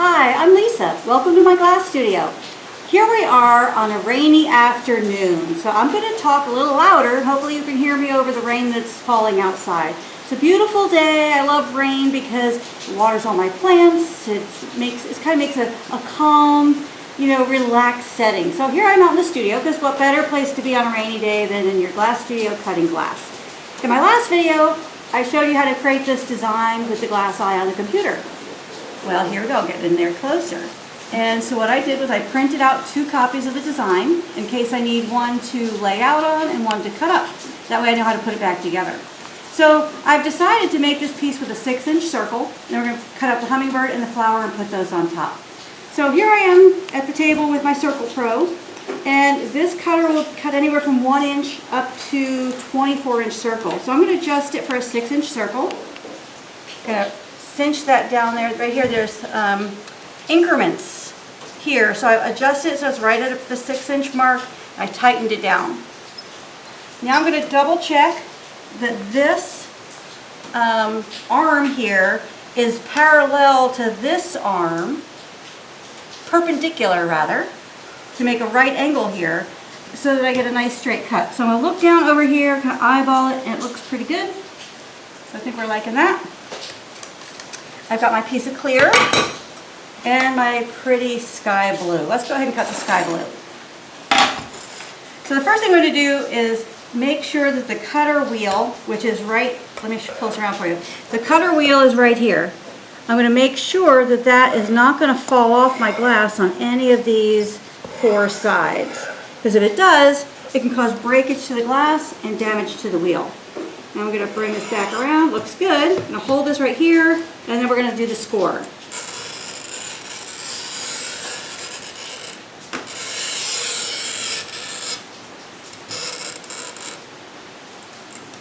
Hi, I'm Lisa. Welcome to my glass studio. Here we are on a rainy afternoon, so I'm going to talk a little louder. Hopefully you can hear me over the rain that's falling outside. It's a beautiful day. I love rain because it waters all my plants. It kind of makes a calm, relaxed setting. So here I'm out in the studio, because what better place to be on a rainy day than in your glass studio cutting glass. In my last video, I showed you how to create this design with the glass eye on the computer. Well, here we go, get in there closer. And so what I did was I printed out 2 copies of the design in case I need one to lay out on and one to cut up. That way I know how to put it back together. So I've decided to make this piece with a 6-inch circle, and we're going to cut up the hummingbird and the flower and put those on top. So here I am at the table with my Circle Pro, and this cutter will cut anywhere from 1 inch up to 24-inch circle. So I'm going to adjust it for a 6-inch circle. Going to cinch that down there. Right here there's increments here, so I've adjusted it so it's right at the 6-inch mark. I tightened it down. Now I'm going to double check that this arm here is parallel to this arm, perpendicular rather, to make a right angle here so that I get a nice straight cut. So I'm going to look down over here, kind of eyeball it, and it looks pretty good. So I think we're liking that. I've got my piece of clear and my pretty sky blue. Let's go ahead and cut the sky blue. So the first thing I'm going to do is make sure that the cutter wheel, which is right, let me pull this around for you. The cutter wheel is right here. I'm going to make sure that that is not going to fall off my glass on any of these 4 sides. Because if it does, it can cause breakage to the glass and damage to the wheel. Now I'm going to bring this back around. Looks good. I'm going to hold this right here, and then we're going to do the score.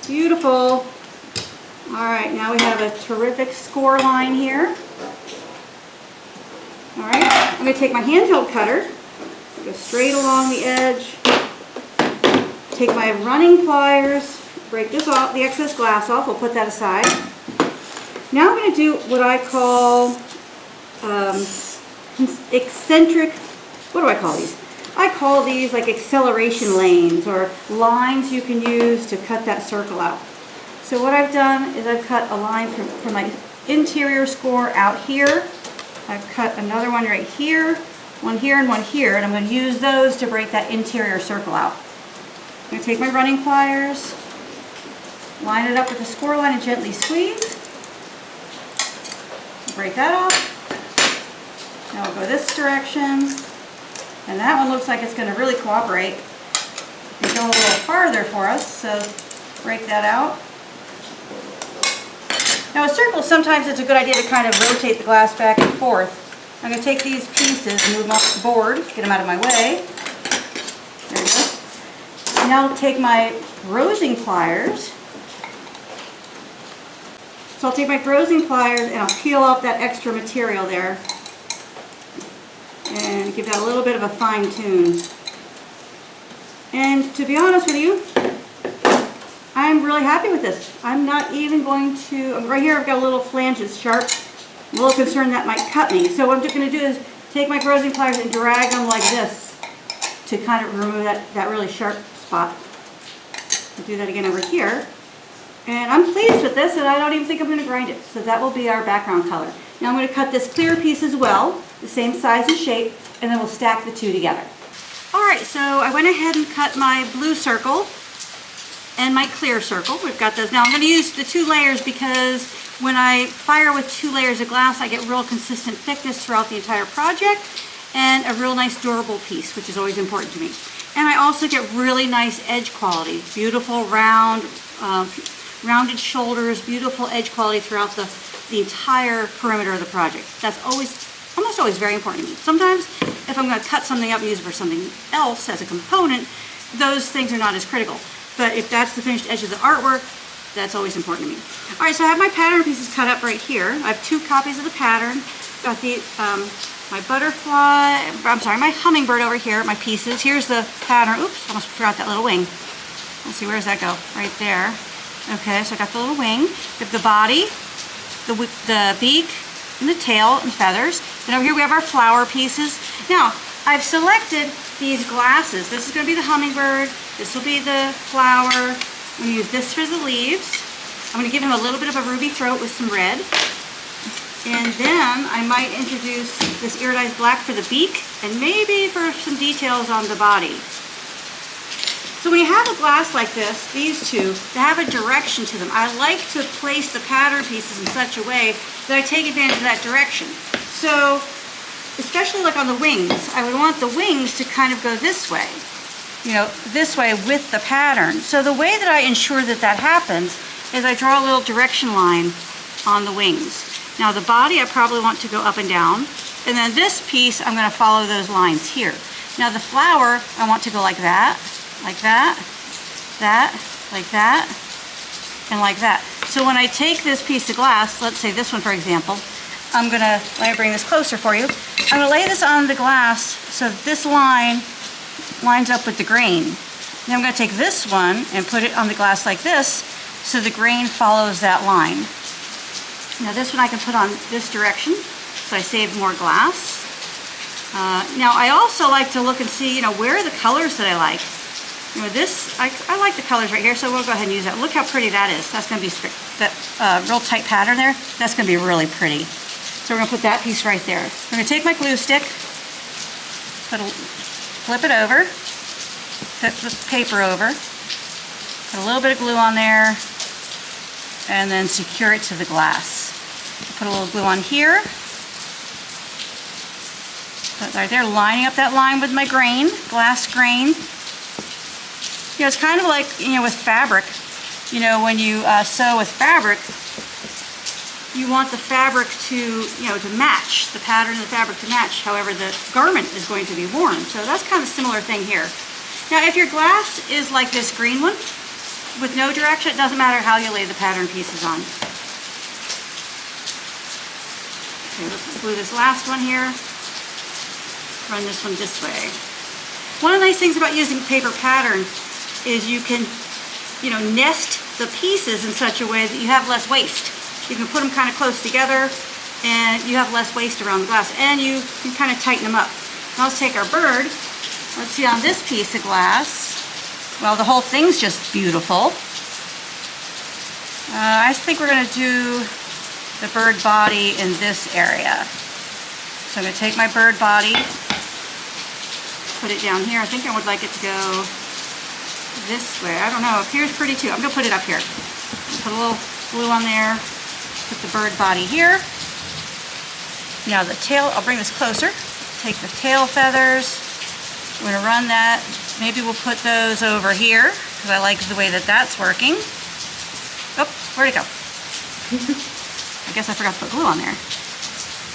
Beautiful. All right, now we have a terrific score line here. All right, I'm going to take my handheld cutter, go straight along the edge, take my running pliers, break this off, the excess glass off, we'll put that aside. Now I'm going to do what I call eccentric, what do I call these? I call these like acceleration lanes, or lines you can use to cut that circle out. So what I've done is I've cut a line from my interior score out here. I've cut another one right here, one here, and one here, and I'm going to use those to break that interior circle out. I'm going to take my running pliers, line it up with the score line and gently squeeze. Break that off. Now we'll go this direction. And that one looks like it's going to really cooperate. It's going a little farther for us, so break that out. Now with circles, sometimes it's a good idea to kind of rotate the glass back and forth. I'm going to take these pieces and move them off the board, get them out of my way. There we go. And now I'll take my rosing pliers. So I'll take my rosing pliers and I'll peel off that extra material there and give that a little bit of a fine tune. And to be honest with you, I'm really happy with this. I'm not even going to, right here I've got a little flange that's sharp. I'm a little concerned that might cut me. So what I'm just going to do is take my rosing pliers and drag them like this to kind of remove that really sharp spot. I'll do that again over here. And I'm pleased with this, and I don't even think I'm going to grind it. So that will be our background color. Now I'm going to cut this clear piece as well, the same size and shape, and then we'll stack the 2 together. Alright, so I went ahead and cut my blue circle and my clear circle. We've got those. Now I'm going to use the 2 layers because when I fire with 2 layers of glass, I get real consistent thickness throughout the entire project and a real nice durable piece, which is always important to me. And I also get really nice edge quality, beautiful rounded shoulders, beautiful edge quality throughout the entire perimeter of the project. That's almost always very important to me. Sometimes if I'm going to cut something up and use it for something else as a component, those things are not as critical. But if that's the finished edge of the artwork, that's always important to me. Alright, so I have my pattern pieces cut up right here. I have 2 copies of the pattern. Got the my butterfly, my hummingbird over here, my pieces. Here's the pattern. Oops, almost forgot that little wing. Let's see, where does that go? Right there. Okay, so I got the little wing. We have the body, the beak, and the tail and feathers. Then over here we have our flower pieces. Now, I've selected these glasses. This is going to be the hummingbird. This will be the flower. I'm going to use this for the leaves. I'm going to give him a little bit of a ruby throat with some red. And then I might introduce this iridized black for the beak and maybe for some details on the body. So when you have a glass like this, these two, they have a direction to them. I like to place the pattern pieces in such a way that I take advantage of that direction. So, especially like on the wings, I would want the wings to kind of go this way. You know, this way with the pattern. So the way that I ensure that that happens is I draw a little direction line on the wings. Now the body I probably want to go up and down. And then this piece, I'm going to follow those lines here. Now the flower, I want to go like that, like that, like that, and like that. So when I take this piece of glass, let's say this one for example, I'm going to, let me bring this closer for you. I'm going to lay this on the glass so that this line lines up with the grain. Then I'm going to take this one and put it on the glass like this so the grain follows that line. Now this one I can put on this direction so I save more glass. Now I also like to look and see, you know, where are the colors that I like. You know, this, I like the colors right here, so we'll go ahead and use that. Look how pretty that is. That's going to be that real tight pattern there. That's going to be really pretty. So we're going to put that piece right there. I'm going to take my glue stick, flip it over, put the paper over, put a little bit of glue on there, and then secure it to the glass. Put a little glue on here. Put right there, lining up that line with my grain, glass grain. You know, it's kind of like, you know, with fabric. You know, when you sew with fabric, you want the fabric to, you know, to match, the pattern of the fabric to match however the garment is going to be worn. So that's kind of a similar thing here. Now, if your glass is like this green one, with no direction, it doesn't matter how you lay the pattern pieces on. Okay, let's glue this last one here. Run this one this way. One of the nice things about using paper pattern is you can, you know, nest the pieces in such a way that you have less waste. You can put them kind of close together and you have less waste around the glass and you can kind of tighten them up. Now let's take our bird. Let's see on this piece of glass. Well, the whole thing's just beautiful. I think we're going to do the bird body in this area. So I'm going to take my bird body, put it down here. I think I would like it to go this way. I don't know. Up here's pretty too. I'm going to put it up here. Put a little glue on there. Put the bird body here. Now the tail, I'll bring this closer. Take the tail feathers. We're going to run that. Maybe we'll put those over here because I like the way that that's working. Oh, where'd it go? I guess I forgot to put glue on there.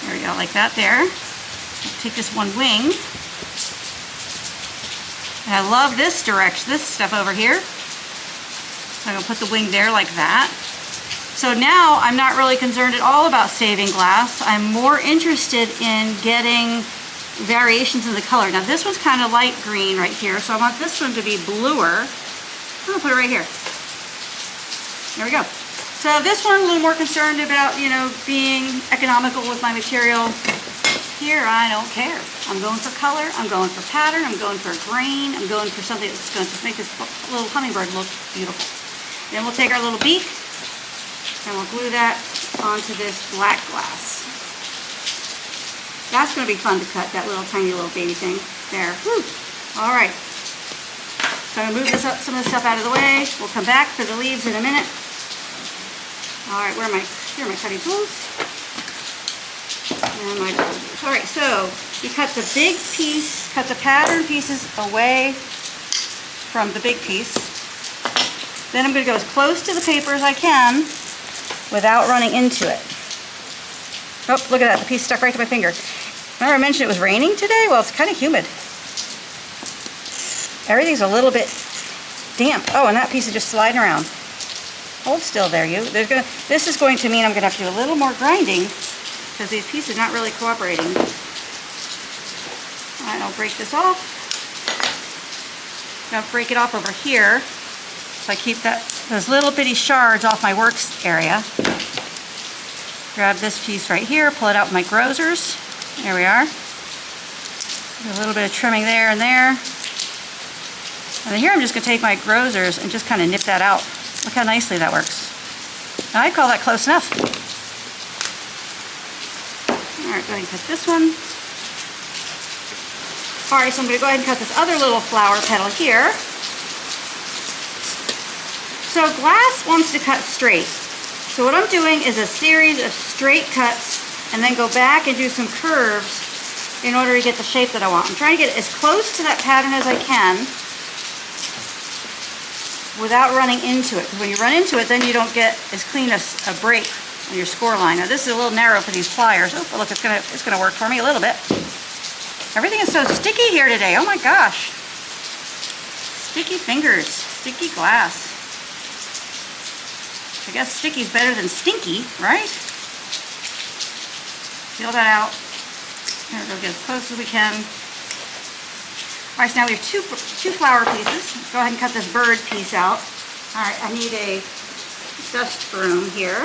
There we go, like that there. Take this one wing. And I love this direction, this stuff over here. So I'm going to put the wing there like that. So now I'm not really concerned at all about saving glass. I'm more interested in getting variations in the color. Now this one's kind of light green right here, so I want this one to be bluer. I'm going to put it right here. There we go. So this one, a little more concerned about, you know, being economical with my material. Here, I don't care. I'm going for color, I'm going for pattern, I'm going for grain, I'm going for something that's going to just make this little hummingbird look beautiful. Then we'll take our little beak and we'll glue that onto this black glass. That's going to be fun to cut, that little tiny little baby thing. There. Whew. All right. So I'm going to move this up, some of the stuff out of the way. We'll come back for the leaves in a minute. All right, here are my cutting tools. And my tools. All right, so you cut the big piece, cut the pattern pieces away from the big piece. Then I'm going to go as close to the paper as I can without running into it. Oh, look at that, the piece stuck right to my finger. Remember I mentioned it was raining today? Well, it's kind of humid. Everything's a little bit damp. Oh, and that piece is just sliding around. Hold still there, you. This is going to mean I'm going to have to do a little more grinding because these pieces are not really cooperating. All right, I'll break this off. I'm going to break it off over here so I keep those little bitty shards off my works area. Grab this piece right here, pull it out with my grozers. There we are. A little bit of trimming there and there. And then here I'm just going to take my grozers and just kind of nip that out. Look how nicely that works. And I call that close enough. Alright, go ahead and cut this one. Alright, so I'm going to go ahead and cut this other little flower petal here. So glass wants to cut straight. So what I'm doing is a series of straight cuts and then go back and do some curves in order to get the shape that I want. I'm trying to get as close to that pattern as I can without running into it. Because when you run into it, then you don't get as clean a break on your score line. Now this is a little narrow for these pliers. Oh, but look, it's gonna work for me a little bit. Everything is so sticky here today. Oh my gosh. Sticky fingers, sticky glass. I guess sticky's better than stinky, right? Peel that out. Here, we'll get as close as we can. All right, so now we have two flower pieces. Let's go ahead and cut this bird piece out. All right, I need a dust broom here.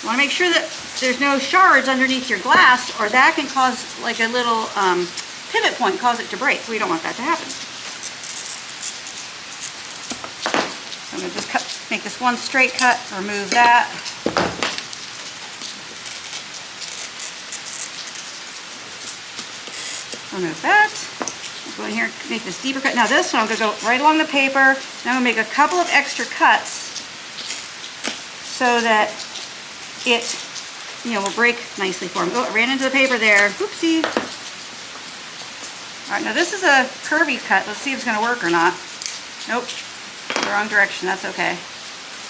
You want to make sure that there's no shards underneath your glass, or that can cause like a little pivot point, cause it to break. We don't want that to happen. So I'm going to just make this one straight cut, remove that. Remove that. I'll go in here and make this deeper cut. Now this one, I'm going to go right along the paper. Now I'm going to make a couple of extra cuts so that it, will break nicely for me. Oh, I ran into the paper there. Oopsie. All right, now this is a curvy cut. Let's see if it's going to work or not. Nope. The wrong direction. That's okay.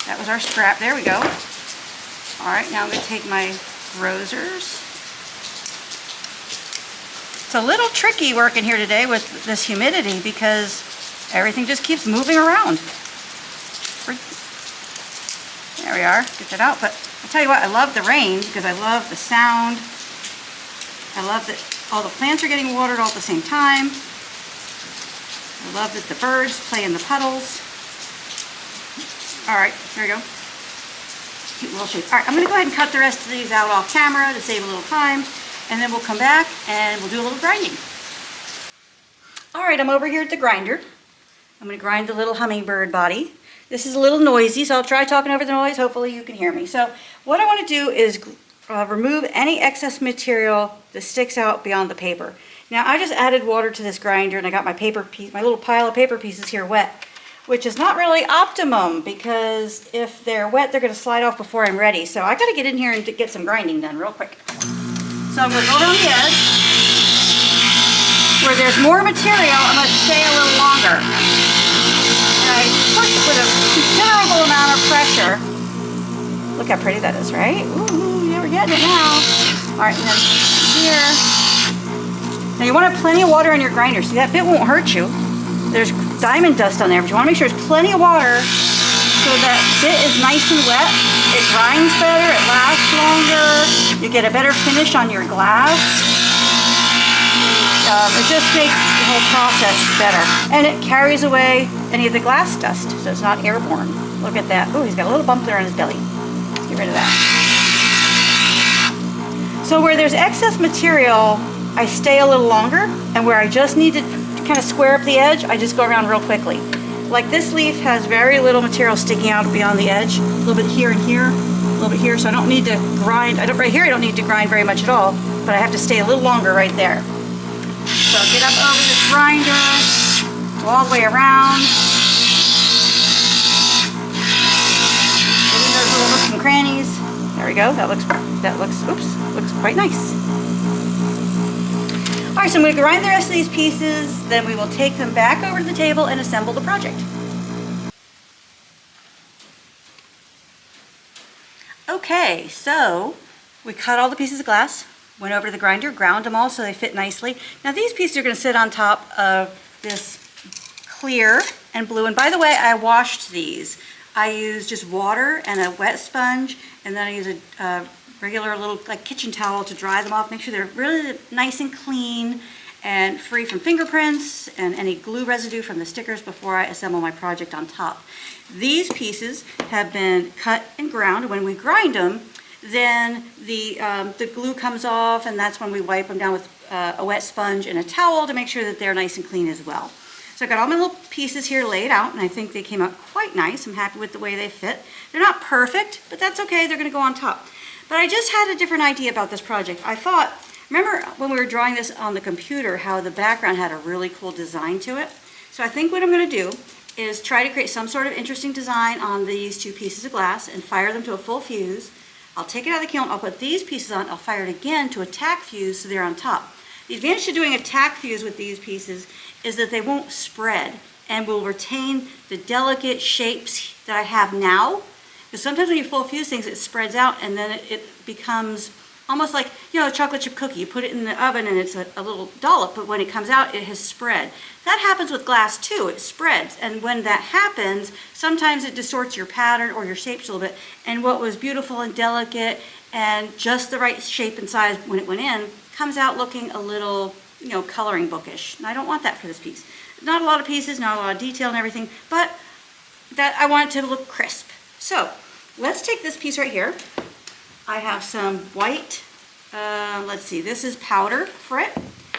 That was our scrap. There we go. All right, now I'm going to take my grozers. It's a little tricky working here today with this humidity because everything just keeps moving around. There we are. Get that out. But I'll tell you what, I love the rain because I love the sound. I love that all the plants are getting watered all at the same time. I love that the birds play in the puddles. All right, here we go. Cute little shape. All right, I'm going to go ahead and cut the rest of these out off camera to save a little time. And then we'll come back and we'll do a little grinding. All right, I'm over here at the grinder. I'm going to grind the little hummingbird body. This is a little noisy, so I'll try talking over the noise. Hopefully you can hear me. So what I want to do is remove any excess material that sticks out beyond the paper. Now I just added water to this grinder and I got my paper piece, my little pile of paper pieces here wet, which is not really optimum because if they're wet, they're going to slide off before I'm ready. So I got to get in here and get some grinding done real quick. So I'm going to go around the edge. Where there's more material, I'm going to stay a little longer. And I push with a considerable amount of pressure. Look how pretty that is, right? Ooh, yeah, we're getting it now. All right, and then here. Now you want to have plenty of water in your grinder. See, that bit won't hurt you. There's diamond dust on there, but you want to make sure there's plenty of water so that bit is nice and wet. It grinds better, it lasts longer, you get a better finish on your glass. It just makes the whole process better. And it carries away any of the glass dust, so it's not airborne. Look at that. Oh, he's got a little bump there on his belly. Let's get rid of that. So where there's excess material, I stay a little longer, and where I just need to kind of square up the edge, I just go around real quickly. Like this leaf has very little material sticking out beyond the edge. A little bit here and here, a little bit here, so I don't need to grind. Right here I don't need to grind very much at all, but I have to stay a little longer right there. So get up over this grinder, go all the way around. Get in those little nooks and crannies. There we go. That looks quite nice. All right, so I'm going to grind the rest of these pieces, then we will take them back over to the table and assemble the project. Okay, so we cut all the pieces of glass, went over to the grinder, ground them all so they fit nicely. Now these pieces are going to sit on top of this clear and blue, and by the way, I washed these. I used just water and a wet sponge, and then I use a regular little like kitchen towel to dry them off. Make sure they're really nice and clean and free from fingerprints and any glue residue from the stickers before I assemble my project on top. These pieces have been cut and ground. When we grind them, then the glue comes off, and that's when we wipe them down with a wet sponge and a towel to make sure that they're nice and clean as well. So I got all my little pieces here laid out, and I think they came out quite nice. I'm happy with the way they fit. They're not perfect, but that's okay. They're going to go on top. But I just had a different idea about this project. I thought, remember when we were drawing this on the computer, how the background had a really cool design to it? So I think what I'm going to do is try to create some sort of interesting design on these two pieces of glass and fire them to a full fuse. I'll take it out of the kiln, I'll put these pieces on, I'll fire it again to a tack fuse so they're on top. The advantage of doing a tack fuse with these pieces is that they won't spread and will retain the delicate shapes that I have now. Because sometimes when you full fuse things, it spreads out and then it becomes almost like, you know, a chocolate chip cookie. You put it in the oven and it's a little dollop, but when it comes out, it has spread. That happens with glass too, it spreads. And when that happens, sometimes it distorts your pattern or your shapes a little bit. And what was beautiful and delicate and just the right shape and size when it went in, comes out looking a little, you know, coloring bookish. And I don't want that for this piece. Not a lot of pieces, not a lot of detail and everything, but that I want it to look crisp. So let's take this piece right here. I have some white, let's see, this is powder for it.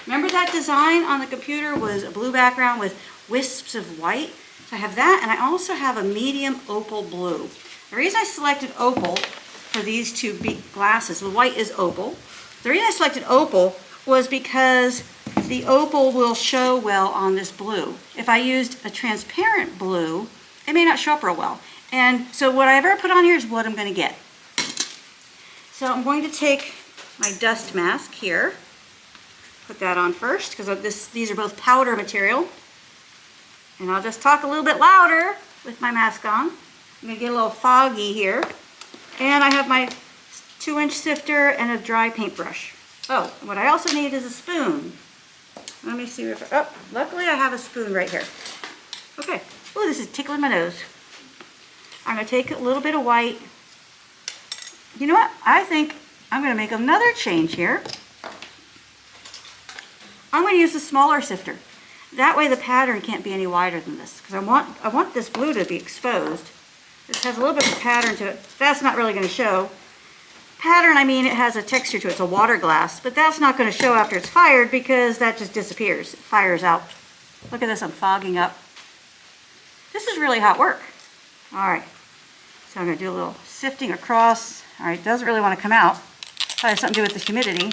Remember that design on the computer was a blue background with wisps of white? So I have that, and I also have a medium opal blue. The reason I selected opal for these two glasses, the white is opal. The reason I selected opal was because the opal will show well on this blue. If I used a transparent blue, it may not show up real well. And so whatever I put on here is what I'm going to get. So I'm going to take my dust mask here, put that on first, because these are both powder material. And I'll just talk a little bit louder with my mask on. I'm going to get a little foggy here. And I have my 2-inch sifter and a dry paintbrush. Oh, what I also need is a spoon. Let me see if, oh, luckily I have a spoon right here. Okay. Oh, this is tickling my nose. I'm going to take a little bit of white. You know what? I think I'm going to make another change here. I'm going to use the smaller sifter. That way the pattern can't be any wider than this, because I want this blue to be exposed. This has a little bit of a pattern to it. That's not really going to show. Pattern, I mean, it has a texture to it. It's a water glass, but that's not going to show after it's fired because that just disappears. It fires out. Look at this, I'm fogging up. This is really hot work. All right, so I'm going to do a little sifting across. All right, it doesn't really want to come out. Probably has something to do with the humidity.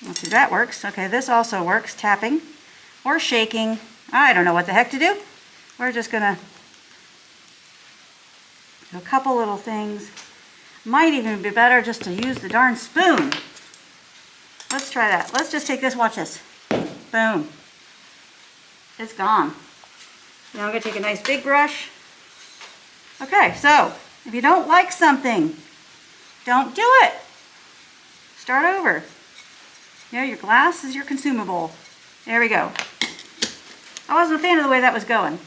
Let's see if that works. Okay, this also works, tapping or shaking. I don't know what the heck to do. We're just going to do a couple little things. Might even be better just to use the darn spoon. Let's try that. Let's just take this, watch this. Boom. It's gone. Now I'm going to take a nice big brush. Okay, so if you don't like something, don't do it. Start over. You know, your glass is your consumable. There we go. I wasn't a fan of the way that was going.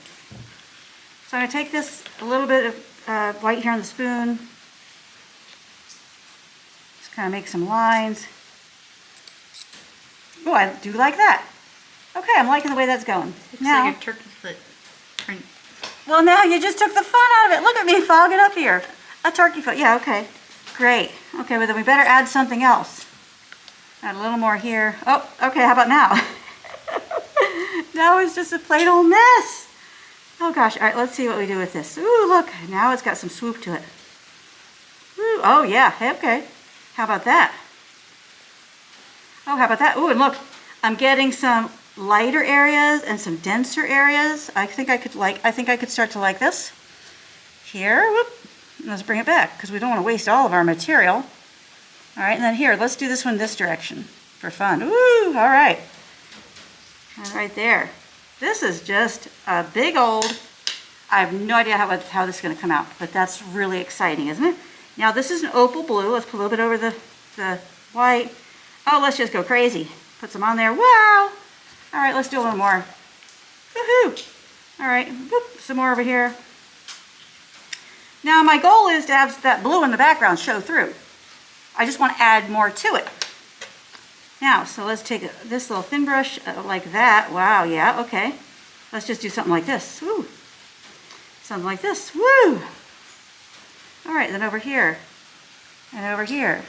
So I'm going to take this, a little bit of white here on the spoon. Just kind of make some lines. Oh, I do like that. Okay, I'm liking the way that's going. Looks now, like a turkey foot print. Well, now you just took the fun out of it. Look at me fogging up here. A turkey foot. Yeah, okay. Great. Okay, well then we better add something else. Add a little more here. Oh, okay, how about now? Now it's just a plain old mess. Oh gosh, all right, let's see what we do with this. Ooh, look, now it's got some swoop to it. Ooh, oh yeah, okay. How about that? Oh, how about that? Ooh, and look, I'm getting some lighter areas and some denser areas. I think I could start to like this. Here, whoop. Let's bring it back because we don't want to waste all of our material. All right, and then here, let's do this one this direction for fun. Ooh, all right. And right there. This is just a big old, I have no idea how this is going to come out, but that's really exciting, isn't it? Now this is an opal blue. Let's put a little bit over the white. Oh, let's just go crazy. Put some on there. Wow. All right, let's do a little more. Woohoo. All right, whoop, some more over here. Now my goal is to have that blue in the background show through. I just want to add more to it. Now, so let's take this little thin brush like that. Wow, yeah, okay. Let's just do something like this. Woo. Something like this. Woo. All right, then over here. and over here.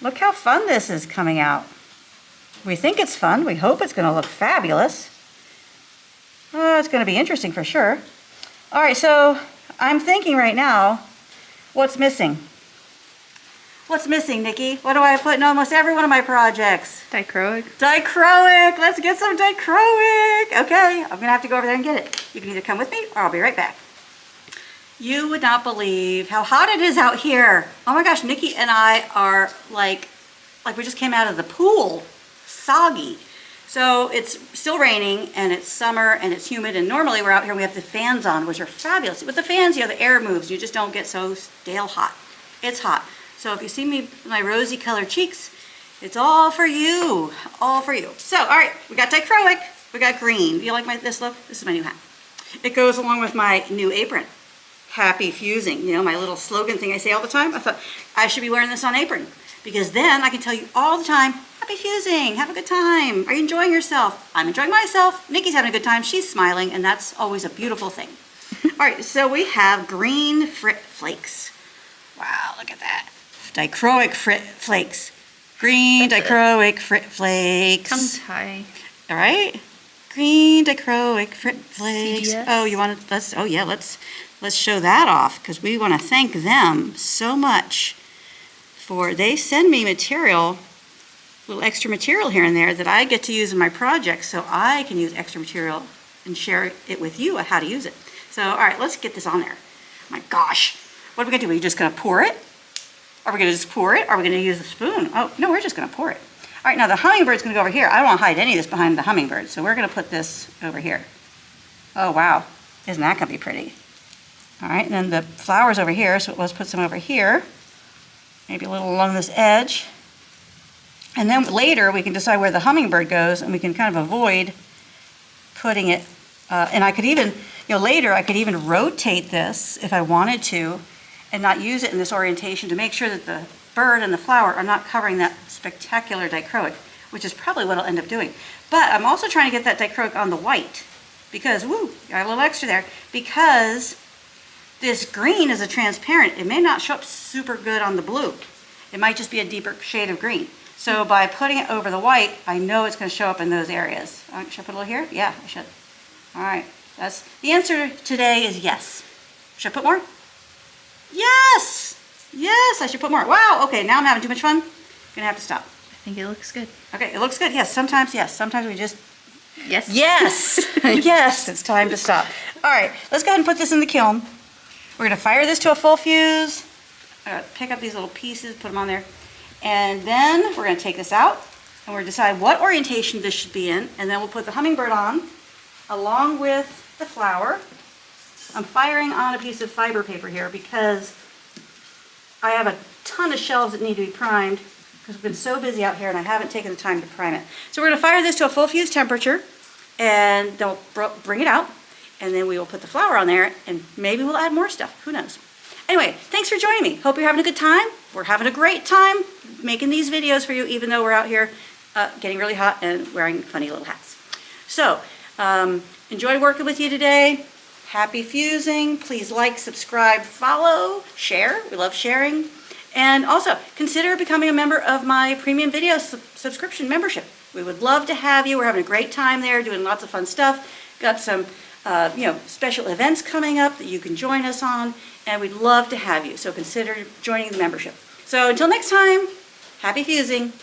Look how fun this is coming out. We think it's fun. We hope it's going to look fabulous. It's going to be interesting for sure. All right, so I'm thinking right now, what's missing? What's missing, Nikki? What do I put in almost every one of my projects? Dichroic. Dichroic! Let's get some dichroic! Okay, I'm going to have to go over there and get it. You can either come with me or I'll be right back. You would not believe how hot it is out here. Oh my gosh, Nikki and I are like we just came out of the pool. Soggy. So it's still raining and it's summer and it's humid, and normally we're out here and we have the fans on, which are fabulous. With the fans, you know, the air moves. You just don't get so stale hot. It's hot. So if you see me, my rosy colored cheeks, it's all for you. All for you. So, all right, we got dichroic. We got green. Do you like this look? This is my new hat. It goes along with my new apron. Happy fusing, you know, my little slogan thing I say all the time. I thought I should be wearing this on apron because then I can tell you all the time, happy fusing, have a good time. Are you enjoying yourself? I'm enjoying myself. Nikki's having a good time. She's smiling, and that's always a beautiful thing. All right, so we have green frit flakes. Wow, look at that. Dichroic frit flakes. Green dichroic frit flakes. Comes high. All right. Green dichroic frit flakes. CDS. Oh, you want to, let's show that off because we want to thank them so much for, they send me material, little extra material here and there that I get to use in my projects, so I can use extra material and share it with you how to use it. So, all right, let's get this on there. My gosh, what are we going to do? Are we just going to pour it? Are we going to just pour it? Are we going to use a spoon? Oh, no, we're just going to pour it. All right, now the hummingbird's going to go over here. I don't want to hide any of this behind the hummingbird, so we're going to put this over here. Oh, wow. Isn't that going to be pretty? All right, and then the flowers over here, so let's put some over here. Maybe a little along this edge. And then later we can decide where the hummingbird goes, and we can kind of avoid putting it, and I could even, you know, later I could even rotate this if I wanted to and not use it in this orientation to make sure that the bird and the flower are not covering that spectacular dichroic, which is probably what I'll end up doing. But I'm also trying to get that dichroic on the white because, woo, got a little extra there, because this green is a transparent. It may not show up super good on the blue. It might just be a deeper shade of green. So by putting it over the white, I know it's going to show up in those areas. Should I put a little here? Yeah, I should. All right. That's the answer today is yes. Should I put more? Yes! Yes, I should put more. Wow, okay, now I'm having too much fun. Gonna have to stop. I think it looks good. Okay, it looks good. Yes, sometimes we just... Yes. Yes! Yes, it's time to stop. All right, let's go ahead and put this in the kiln. We're gonna fire this to a full fuse. Pick up these little pieces, put them on there. And then we're gonna take this out and we're gonna decide what orientation this should be in, and then we'll put the hummingbird on along with the flower. I'm firing on a piece of fiber paper here because I have a ton of shelves that need to be primed because we've been so busy out here and I haven't taken the time to prime it. So we're going to fire this to a full fuse temperature and then we'll bring it out, and then we will put the flower on there and maybe we'll add more stuff. Who knows? Anyway, thanks for joining me. Hope you're having a good time. We're having a great time making these videos for you, even though we're out here getting really hot and wearing funny little hats. So, enjoyed working with you today. Happy fusing. Please like, subscribe, follow, share. We love sharing. And also, consider becoming a member of my premium video subscription membership. We would love to have you. We're having a great time there, doing lots of fun stuff. Got some special events coming up that you can join us on, and we'd love to have you. So consider joining the membership. So until next time, happy fusing.